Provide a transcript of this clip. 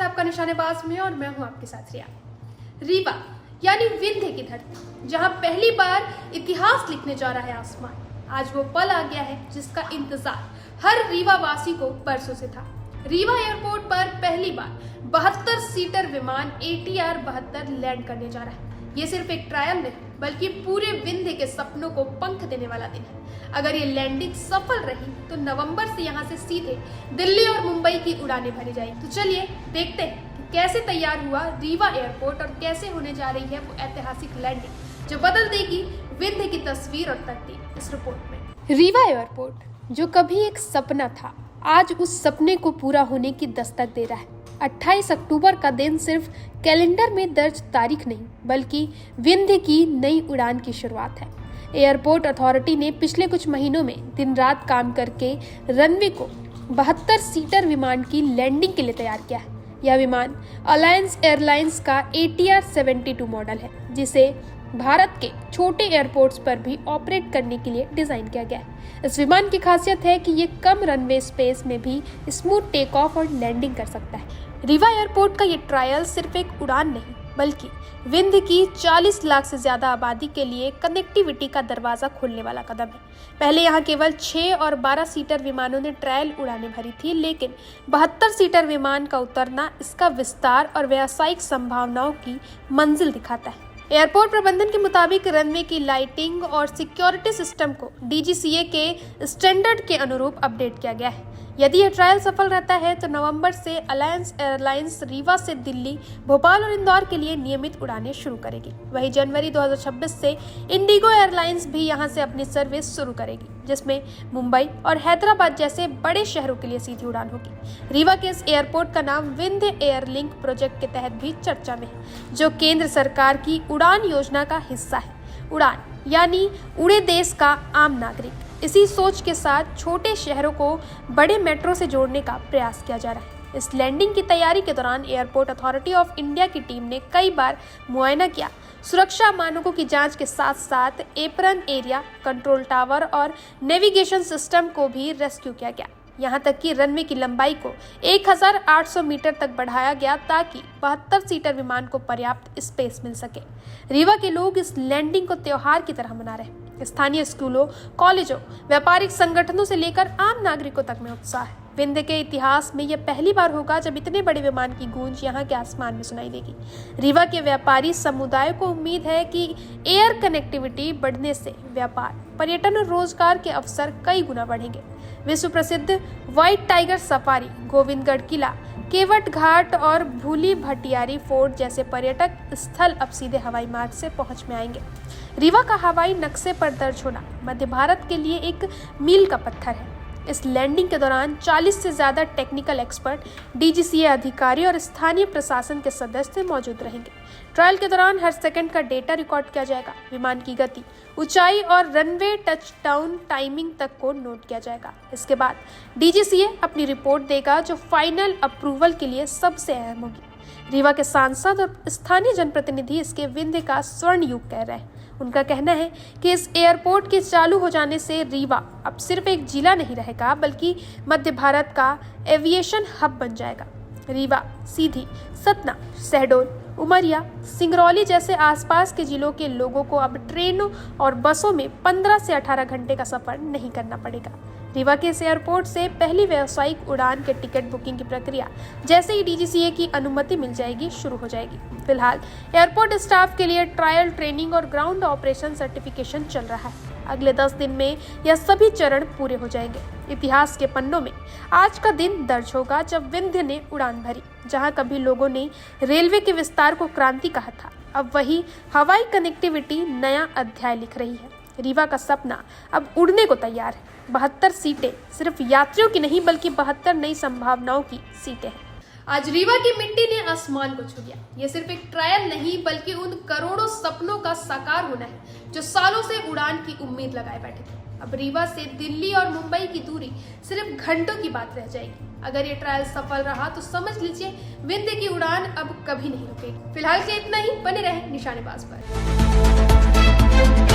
आपका निशानेबाज में और मैं हूं आपके साथ रिया। रीवा यानी विंध्य की धरती, जहां पहली बार इतिहास लिखने जा रहा है आसमान। आज वो पल आ गया है जिसका इंतजार हर रीवा वासी को बरसों से था। रीवा एयरपोर्ट पर पहली बार 72 सीटर विमान ATR 72 लैंड करने जा रहा है। ये सिर्फ एक ट्रायल नहीं बल्कि पूरे विंध्य के सपनों को पंख देने वाला दिन है। अगर ये लैंडिंग सफल रही तो नवंबर से यहाँ से सीधे दिल्ली और मुंबई की उड़ानें भरी जाएंगी। तो चलिए देखते हैं कि कैसे तैयार हुआ रीवा एयरपोर्ट और कैसे होने जा रही है वो ऐतिहासिक लैंडिंग जो बदल देगी विंध्य की तस्वीर और तकदीर। इस रिपोर्ट में रीवा एयरपोर्ट जो कभी एक सपना था, आज उस सपने को पूरा होने की दस्तक दे रहा है। 28 अक्टूबर का दिन सिर्फ कैलेंडर में दर्ज तारीख नहीं बल्कि विंध्य की नई उड़ान की शुरुआत है। एयरपोर्ट अथॉरिटी ने पिछले कुछ महीनों में दिन रात काम करके रनवे को 72 सीटर विमान की लैंडिंग के लिए तैयार किया है। यह विमान अलायंस एयरलाइंस का ATR 72 मॉडल है, जिसे भारत के छोटे एयरपोर्ट्स पर भी ऑपरेट करने के लिए डिजाइन किया गया है। इस विमान की खासियत है कि ये कम रनवे स्पेस में भी स्मूथ टेक ऑफ और लैंडिंग कर सकता है। रीवा एयरपोर्ट का ये ट्रायल सिर्फ एक उड़ान नहीं बल्कि विंध्य की 40 लाख से ज्यादा आबादी के लिए कनेक्टिविटी का दरवाजा खोलने वाला कदम है। पहले यहाँ केवल 6 और 12 सीटर विमानों ने ट्रायल उड़ानें भरी थी, लेकिन 72 सीटर विमान का उतरना इसका विस्तार और व्यावसायिक संभावनाओं की मंजिल दिखाता है। एयरपोर्ट प्रबंधन के मुताबिक रनवे की लाइटिंग और सिक्योरिटी सिस्टम को DGCA के स्टैंडर्ड के अनुरूप अपडेट किया गया है। यदि यह ट्रायल सफल रहता है तो नवंबर से अलायंस एयरलाइंस रीवा से दिल्ली, भोपाल और इंदौर के लिए नियमित उड़ानें शुरू करेगी। वहीं जनवरी 2026 से इंडिगो एयरलाइंस भी यहां से अपनी सर्विस शुरू करेगी, जिसमें मुंबई और हैदराबाद जैसे बड़े शहरों के लिए सीधी उड़ान होगी। रीवा के इस एयरपोर्ट का नाम विंध्य एयर लिंक प्रोजेक्ट के तहत भी चर्चा में है, जो केंद्र सरकार की उड़ान योजना का हिस्सा है। उड़ान यानी उड़े देश का आम नागरिक। इसी सोच के साथ छोटे शहरों को बड़े मेट्रो से जोड़ने का प्रयास किया जा रहा है। इस लैंडिंग की तैयारी के दौरान एयरपोर्ट अथॉरिटी ऑफ इंडिया की टीम ने कई बार मुआयना किया। सुरक्षा मानकों की जांच के साथ साथ एप्रन एरिया, कंट्रोल टावर और नेविगेशन सिस्टम को भी रेस्क्यू किया गया। यहाँ तक कि रनवे की लंबाई को 1800 मीटर तक बढ़ाया गया ताकि 72 सीटर विमान को पर्याप्त स्पेस मिल सके। रीवा के लोग इस लैंडिंग को त्योहार की तरह मना रहे हैं। स्थानीय स्कूलों, कॉलेजों, व्यापारिक संगठनों से लेकर आम नागरिकों तक में उत्साह है। विंध्य के इतिहास में यह पहली बार होगा जब इतने बड़े विमान की गूंज यहाँ के आसमान में सुनाई देगी। रीवा के व्यापारी समुदाय को उम्मीद है कि एयर कनेक्टिविटी बढ़ने से व्यापार, पर्यटन और रोजगार के अवसर कई गुना बढ़ेंगे। विश्व प्रसिद्ध व्हाइट टाइगर सफारी, गोविंदगढ़ किला, केवट घाट और भूली भटियारी फोर्ट जैसे पर्यटक स्थल अब सीधे हवाई मार्ग से पहुंच में आएंगे। रीवा का हवाई नक्शे पर दर्ज होना मध्य भारत के लिए एक मील का पत्थर है। इस लैंडिंग के दौरान 40 से ज्यादा टेक्निकल एक्सपर्ट, DGCA अधिकारी और स्थानीय प्रशासन के सदस्य मौजूद रहेंगे। ट्रायल के दौरान हर सेकंड का डेटा रिकॉर्ड किया जाएगा। विमान की गति, ऊंचाई और रनवे टच डाउन टाइमिंग तक को नोट किया जाएगा। इसके बाद DGCA अपनी रिपोर्ट देगा जो फाइनल अप्रूवल के लिए सबसे अहम होगी। रीवा के सांसद और स्थानीय जनप्रतिनिधि इसके विंध्य का स्वर्ण युग कह रहे हैं। उनका कहना है कि इस एयरपोर्ट के चालू हो जाने से रीवा अब सिर्फ एक जिला नहीं रहेगा बल्कि मध्य भारत का एविएशन हब बन जाएगा। रीवा, सीधी, सतना, शहडोल, उमरिया, सिंगरौली जैसे आसपास के जिलों के लोगों को अब ट्रेनों और बसों में 15 से 18 घंटे का सफर नहीं करना पड़ेगा। रीवा के इस एयरपोर्ट से पहली व्यावसायिक उड़ान के टिकट बुकिंग की प्रक्रिया जैसे ही DGCA की अनुमति मिल जाएगी शुरू हो जाएगी। फिलहाल एयरपोर्ट स्टाफ के लिए ट्रायल ट्रेनिंग और ग्राउंड ऑपरेशन सर्टिफिकेशन चल रहा है। अगले 10 दिन में यह सभी चरण पूरे हो जाएंगे। इतिहास के पन्नों में आज का दिन दर्ज होगा जब विंध्य ने उड़ान भरी। जहां कभी लोगों ने रेलवे के विस्तार को क्रांति कहा था, अब वही हवाई कनेक्टिविटी नया अध्याय लिख रही है। रीवा का सपना अब उड़ने को तैयार है। 72 सीटें सिर्फ यात्रियों की नहीं बल्कि 72 नई संभावनाओं की सीटें हैं। आज रीवा की मिट्टी ने आसमान को छू लिया। ये सिर्फ एक ट्रायल नहीं बल्कि उन करोड़ों सपनों का साकार होना है जो सालों से उड़ान की उम्मीद लगाए बैठे थे। अब रीवा से दिल्ली और मुंबई की दूरी सिर्फ घंटों की बात रह जाएगी। अगर ये ट्रायल सफल रहा तो समझ लीजिए विंध्य की उड़ान अब कभी नहीं रुकेगी। फिलहाल के इतना ही, बने रहे निशानेबाज पर।